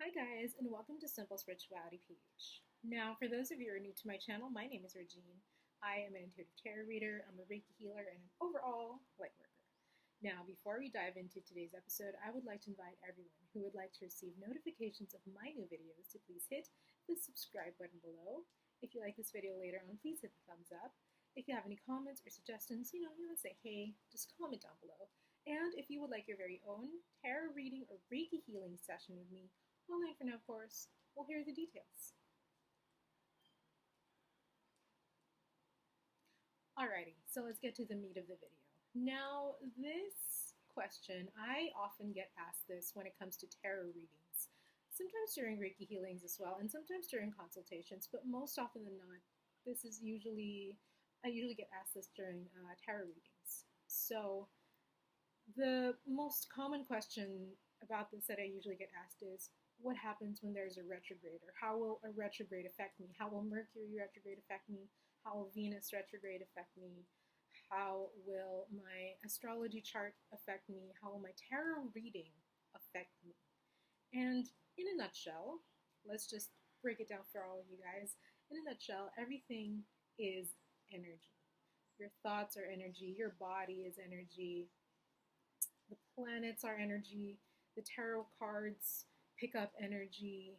Hi guys, and welcome to SimpleSpiritualityPH. Now, for those of you who are new to my channel, my name is Regine. I am an intuitive tarot reader, I'm a Reiki healer, and an overall lightworker. Now, before we dive into today's episode, I would like to invite everyone who would like to receive notifications of my new videos to please hit the subscribe button below. If you like this video later on, please hit the thumbs up. If you have any comments or suggestions, you want to say hey, just comment down below. And if you would like your very own tarot reading or Reiki healing session with me, online for now, of course, we'll hear the details. Alrighty, so let's get to the meat of the video. Now, this question, I often get asked this when it comes to tarot readings. Sometimes during Reiki healings as well, and sometimes during consultations, but most often than not, I usually get asked this during tarot readings. So, the most common question about this that I usually get asked is, what happens when there's a retrograde, or how will a retrograde affect me? How will Mercury retrograde affect me? How will Venus retrograde affect me? How will my astrology chart affect me? How will my tarot reading affect me? And in a nutshell, let's just break it down for all of you guys. In a nutshell, everything is energy. Your thoughts are energy, your body is energy, the planets are energy, the tarot cards pick up energy,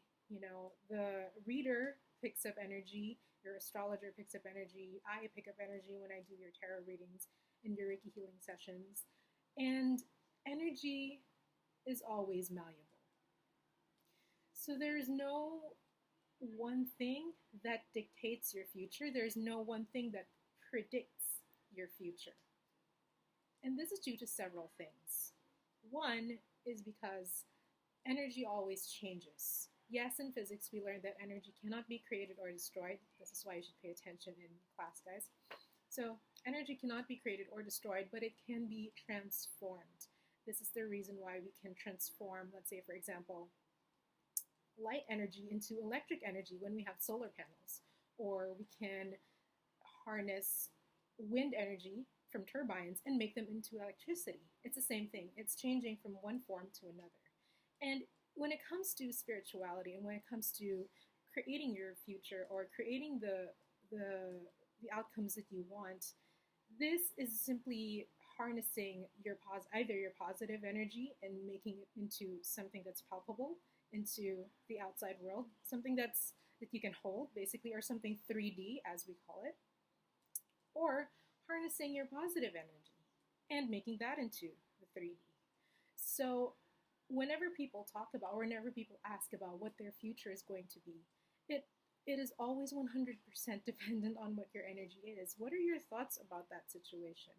the reader picks up energy, your astrologer picks up energy, I pick up energy when I do your tarot readings and your Reiki healing sessions. And energy is always malleable. So there's no one thing that dictates your future. There's no one thing that predicts your future. And this is due to several things. One is because energy always changes. Yes, in physics, we learned that energy cannot be created or destroyed. This is why you should pay attention in class, guys. So, energy cannot be created or destroyed, but it can be transformed. This is the reason why we can transform, let's say, for example, light energy into electric energy when we have solar panels, or we can harness wind energy from turbines and make them into electricity. It's the same thing. It's changing from one form to another. And when it comes to spirituality, and when it comes to creating your future or creating the outcomes that you want, this is simply harnessing either your positive energy and making it into something that's palpable, into the outside world, something that you can hold, basically, or something 3D, as we call it, or harnessing your positive energy and making that into the 3D. So whenever people talk about, or whenever people ask about what their future is going to be, it is always 100% dependent on what your energy is. What are your thoughts about that situation?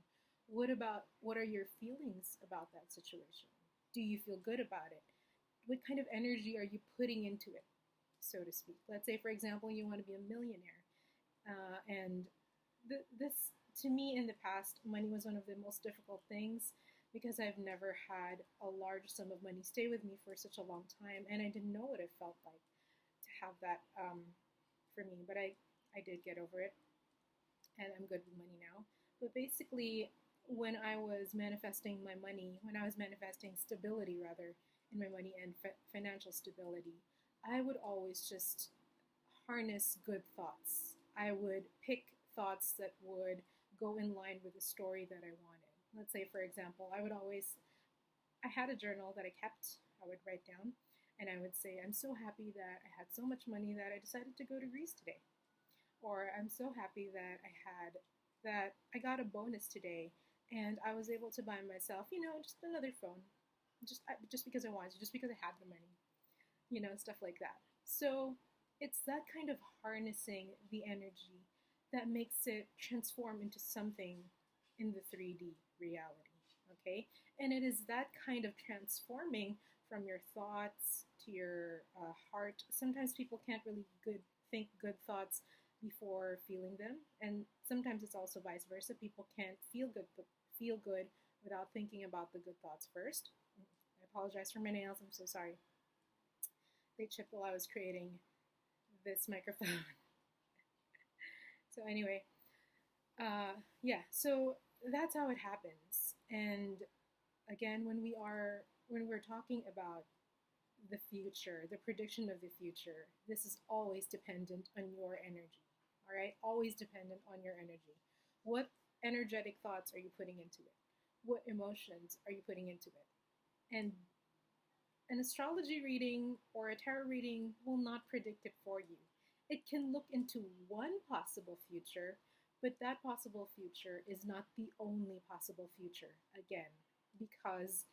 What are your feelings about that situation? Do you feel good about it? What kind of energy are you putting into it, so to speak? Let's say, for example, you want to be a millionaire. This, to me, in the past, money was one of the most difficult things, because I've never had a large sum of money stay with me for such a long time, and I didn't know what it felt like to have that for me, but I did get over it, and I'm good with money now. But basically, when I was manifesting my money, when I was manifesting stability, rather, in my money and financial stability, I would always just harness good thoughts. I would pick thoughts that would go in line with the story that I wanted. Let's say, for example, I had a journal that I kept, I would write down, and I would say, I'm so happy that I had so much money that I decided to go to Greece today. Or I'm so happy that I got a bonus today, and I was able to buy myself, just another phone, just because I wanted to, just because I had the money, stuff like that. So it's that kind of harnessing the energy that makes it transform into something in the 3D reality, okay? And it is that kind of transforming from your thoughts to your heart. Sometimes people can't really think good thoughts before feeling them, and sometimes it's also vice versa. People can't feel good without thinking about the good thoughts first. I apologize for my nails. I'm so sorry. They chipped while I was creating this microphone. So anyway, so that's how it happens. And again, when we're talking about the future, the prediction of the future, this is always dependent on your energy. All right? Always dependent on your energy. What energetic thoughts are you putting into it? What emotions are you putting into it? And an astrology reading or a tarot reading will not predict it for you. It can look into one possible future, but that possible future is not the only possible future, again, because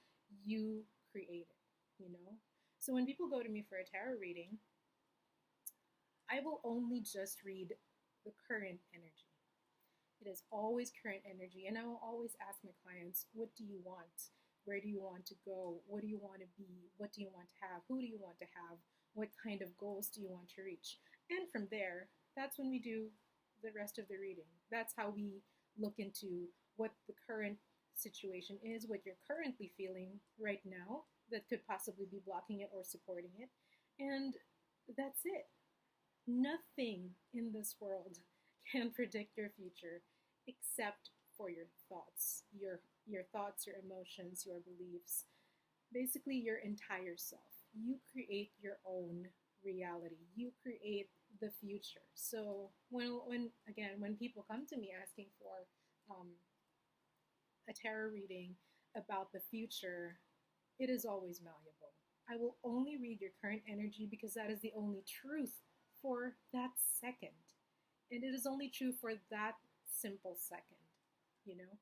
you create it, you know? So when people go to me for a tarot reading, I will only just read the current energy. It is always current energy, and I will always ask my clients, what do you want? Where do you want to go? What do you want to be? What do you want to have? Who do you want to have? What kind of goals do you want to reach? And from there, that's when we do the rest of the reading. That's how we look into what the current situation is, what you're currently feeling right now that could possibly be blocking it or supporting it. And that's it. Nothing in this world can predict your future except for your thoughts, your thoughts, your emotions, your beliefs, basically your entire self. You create your own reality. You create the future. So when people come to me asking for a tarot reading about the future, it is always malleable. I will only read your current energy because that is the only truth for that second. And it is only true for that simple second, you know?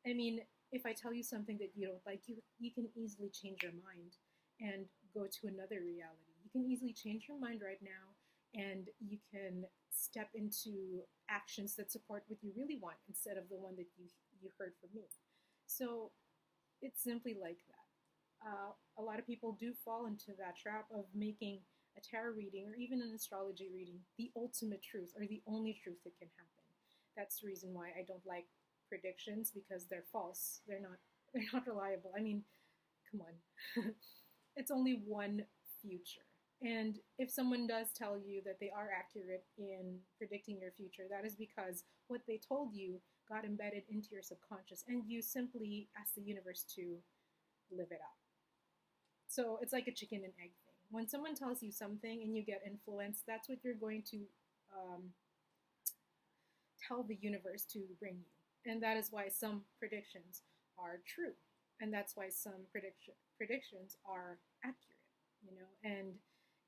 I mean, if I tell you something that you don't like, you can easily change your mind and go to another reality. You can easily change your mind right now and you can step into actions that support what you really want instead of the one that you heard from me. So it's simply like that. A lot of people do fall into that trap of making a tarot reading or even an astrology reading the ultimate truth or the only truth that can happen. That's the reason why I don't like predictions, because they're false. They're not reliable. I mean, come on. It's only one future. And if someone does tell you that they are accurate in predicting your future, that is because what they told you got embedded into your subconscious and you simply ask the universe to live it out. So it's like a chicken and egg thing. When someone tells you something and you get influenced, that's what you're going to tell the universe to bring you. And that is why some predictions are true. And that's why some predictions are accurate, you know. And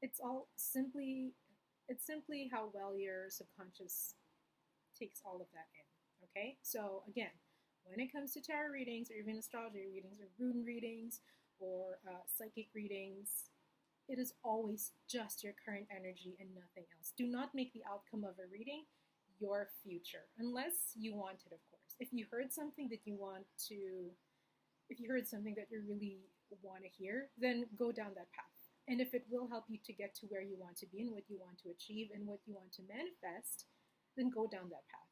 it's simply how well your subconscious takes all of that in, okay? So again, when it comes to tarot readings or even astrology readings or rune readings or psychic readings, it is always just your current energy and nothing else. Do not make the outcome of a reading your future, unless you want it, of course. If you heard something that you really want to hear, then go down that path. And if it will help you to get to where you want to be and what you want to achieve and what you want to manifest, then go down that path.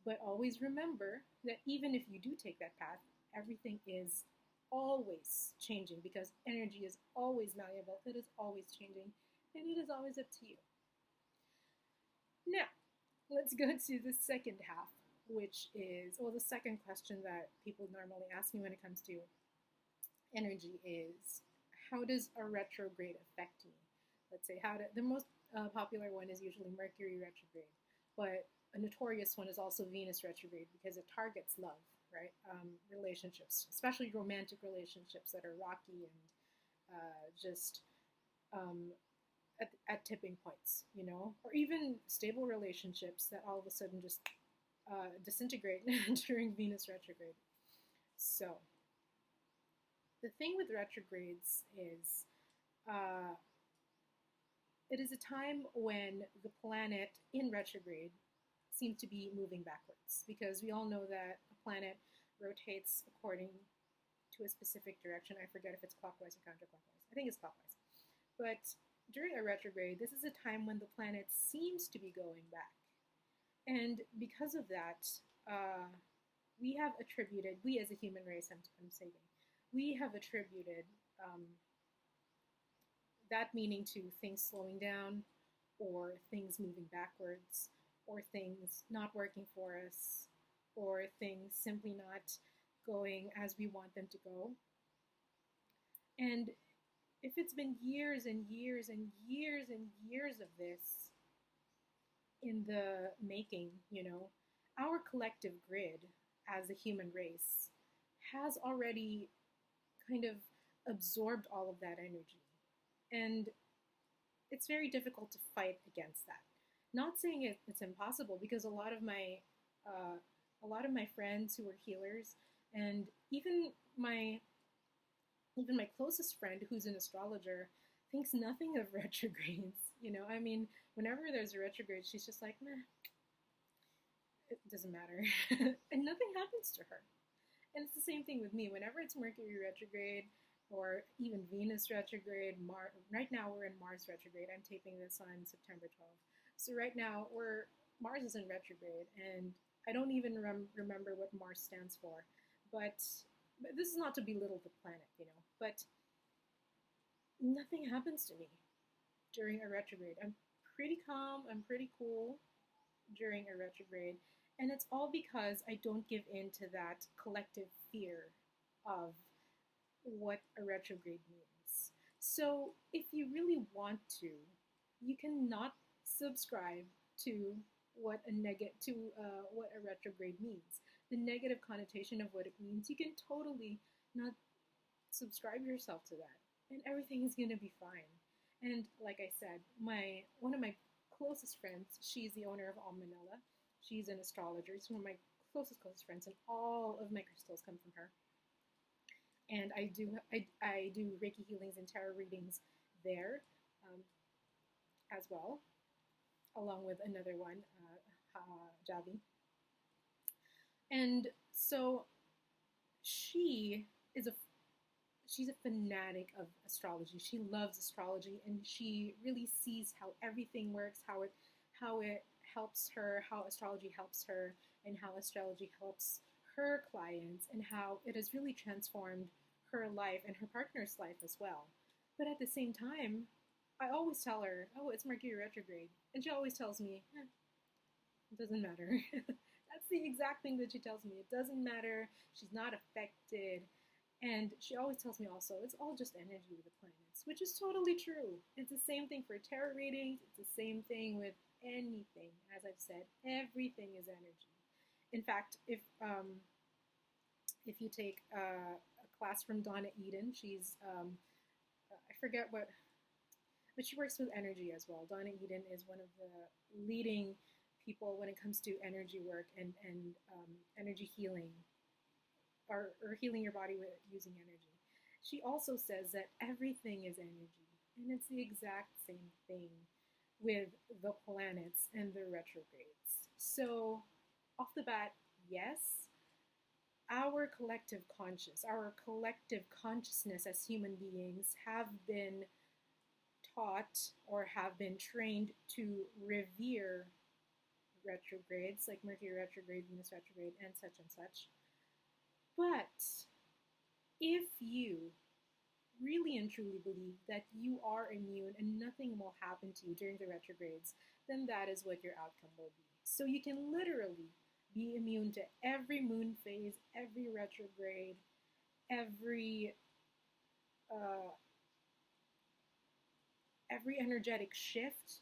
But always remember that even if you do take that path, everything is always changing, because energy is always malleable, it is always changing, and it is always up to you. Now, let's go to the second half, which is, the second question that people normally ask me when it comes to energy is, how does a retrograde affect me? Let's say, the most popular one is usually Mercury retrograde, but a notorious one is also Venus retrograde because it targets love, right? Relationships, especially romantic relationships that are rocky and just at tipping points, you know, or even stable relationships that all of a sudden just disintegrate during Venus retrograde. So the thing with retrogrades is it is a time when the planet in retrograde seems to be moving backwards, because we all know that a planet rotates according to a specific direction. I forget if it's clockwise or counterclockwise. I think it's clockwise. But during a retrograde, this is a time when the planet seems to be going back. And because of that, we as a human race, I'm saying, we have attributed that meaning to things slowing down, or things moving backwards, or things not working for us, or things simply not going as we want them to go. And if it's been years and years and years and years of this in the making, our collective grid as a human race has already kind of absorbed all of that energy. And it's very difficult to fight against that. Not saying it's impossible, because a lot of my friends who are healers, and even my closest friend who's an astrologer, thinks nothing of retrogrades. I mean, whenever there's a retrograde, she's just like, meh, it doesn't matter. And nothing happens to her. And it's the same thing with me. Whenever it's Mercury retrograde or even Venus retrograde, right now we're in Mars retrograde. I'm taping this on September 12th. So right now Mars is in retrograde, and I don't even remember what Mars stands for. But this is not to belittle the planet, but nothing happens to me during a retrograde. I'm pretty calm, I'm pretty cool during a retrograde. And it's all because I don't give in to that collective fear of what a retrograde means. So if you really want to, you cannot subscribe to what a retrograde means. The negative connotation of what it means, you can totally not subscribe yourself to that, and everything is going to be fine. And like I said, one of my closest friends, she's the owner of Om Manila. She's an astrologer. She's one of my closest friends, and all of my crystals come from her. And I do Reiki healings and tarot readings there as well, along with another one, Javi. And so she's a fanatic of astrology. She loves astrology, and she really sees how everything works, how it helps her, how astrology helps her, and how astrology helps her clients, and how it has really transformed her life and her partner's life as well. But at the same time, I always tell her, oh, it's Mercury retrograde. And she always tells me, it doesn't matter. That's the exact thing that she tells me. It doesn't matter. She's not affected. And she always tells me also, it's all just energy with the planets, which is totally true. It's the same thing for tarot readings. It's the same thing with anything. As I've said, everything is energy. In fact, if you take a class from Donna Eden, she's, I forget what, but she works with energy as well. Donna Eden is one of the leading people when it comes to energy work and energy healing, or healing your body using energy. She also says that everything is energy, and it's the exact same thing with the planets and the retrogrades. So off the bat, yes, our collective consciousness as human beings have been taught or have been trained to revere retrogrades, like Mercury retrograde, Venus retrograde, and such. But if you really and truly believe that you are immune and nothing will happen to you during the retrogrades, then that is what your outcome will be. So you can literally be immune to every moon phase, every retrograde, every energetic shift,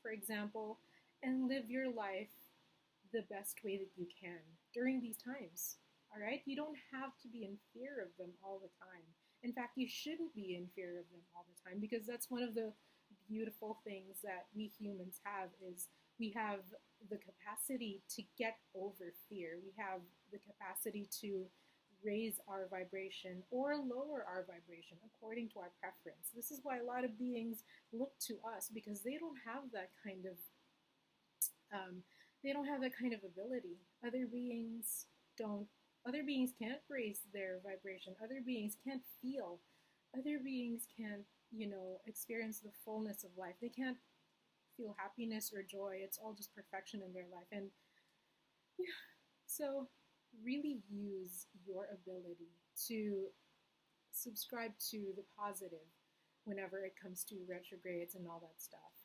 for example, and live your life the best way that you can during these times. All right? You don't have to be in fear of them all the time. In fact, you shouldn't be in fear of them all the time, because that's one of the beautiful things that we humans have, is we have the capacity to get over fear. We have the capacity to raise our vibration or lower our vibration according to our preference. This is why a lot of beings look to us, because they don't have that kind of ability. Other beings don't. Other beings can't raise their vibration. Other beings can't feel. Other beings can't, experience the fullness of life. They can't feel happiness or joy. It's all just perfection in their life. And yeah, so really use your ability to subscribe to the positive whenever it comes to retrogrades and all that stuff.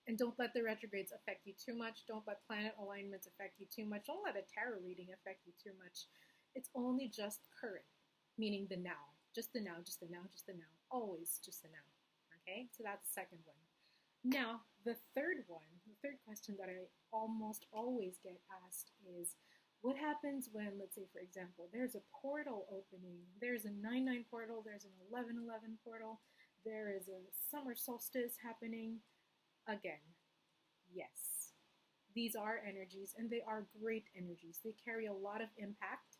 And don't let the retrogrades affect you too much. Don't let planet alignments affect you too much. Don't let a tarot reading affect you too much. It's only just current, meaning the now. Just the now, just the now, just the now. Always just the now. Okay, so that's the second one. Now, the third question that I almost always get asked is, what happens when, let's say, for example, there's a portal opening, there's a 9/9 portal, there's an 11/11 portal, there is a summer solstice happening? Again, yes, these are energies, and they are great energies. They carry a lot of impact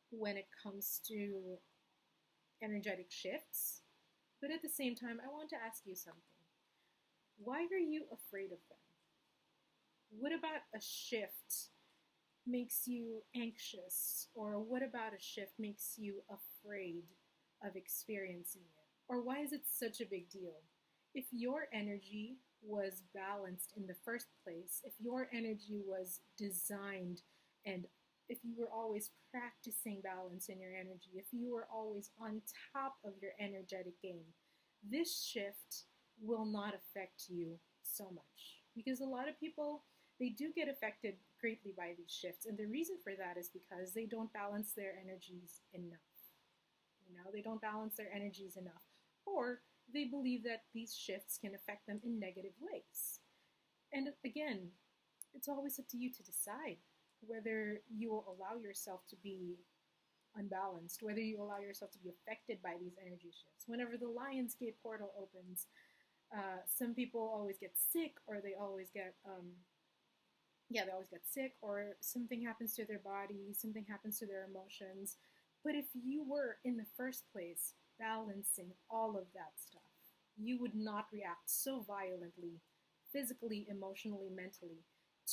when it comes to energetic shifts. But at the same time, I want to ask you something. Why are you afraid of them? What about a shift makes you anxious? Or what about a shift makes you afraid of experiencing it? Or why is it such a big deal? If your energy was balanced in the first place, if your energy was designed, and if you were always practicing balance in your energy, if you were always on top of your energetic game, this shift will not affect you so much. Because a lot of people, they do get affected greatly by these shifts. And the reason for that is because they don't balance their energies enough. They don't balance their energies enough. Or they believe that these shifts can affect them in negative ways. And again, it's always up to you to decide whether you will allow yourself to be unbalanced, whether you allow yourself to be affected by these energy shifts. Whenever the Lionsgate portal opens, some people always get sick, or they always get sick, or something happens to their body, something happens to their emotions. But if you were in the first place balancing all of that stuff, you would not react so violently, physically, emotionally, mentally,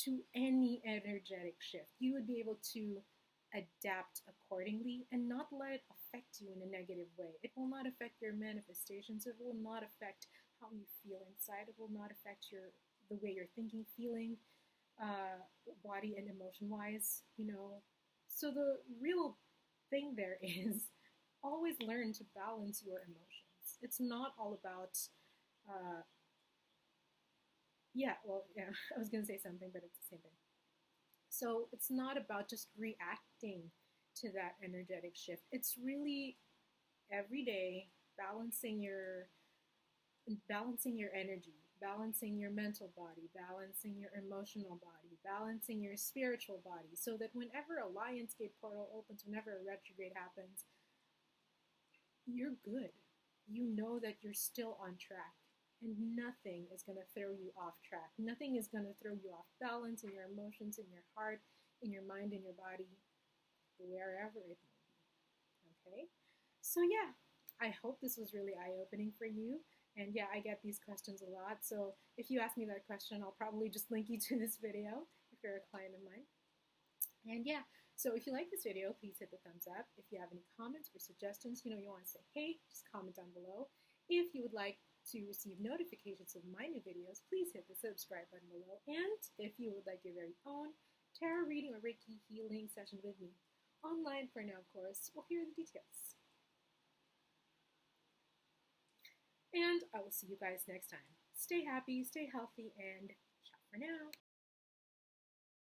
to any energetic shift. You would be able to adapt accordingly and not let it affect you in a negative way. It will not affect your manifestations. It will not affect how you feel inside. It will not affect the way you're thinking, feeling, body and emotion-wise, So the real thing there is always learn to balance your emotions. It's not all about, I was going to say something, but it's the same thing. So it's not about just reacting to that energetic shift. It's really every day balancing your energy, balancing your mental body, balancing your emotional body, balancing your spiritual body, so that whenever a Lionsgate portal opens, whenever a retrograde happens, you're good. You know that you're still on track, and nothing is going to throw you off track. Nothing is going to throw you off balance in your emotions, in your heart, in your mind, in your body, wherever it may be. Okay? So yeah, I hope this was really eye-opening for you. And yeah, I get these questions a lot. So if you ask me that question, I'll probably just link you to this video if you're a client of mine. And yeah, so if you like this video, please hit the thumbs up. If you have any comments or suggestions, you want to say hey, just comment down below. If you would like to receive notifications of my new videos, please hit the subscribe button below. And if you would like your very own tarot reading or Reiki healing session with me, online for now, of course, well, here are the details. And I will see you guys next time. Stay happy, stay healthy, and ciao for now.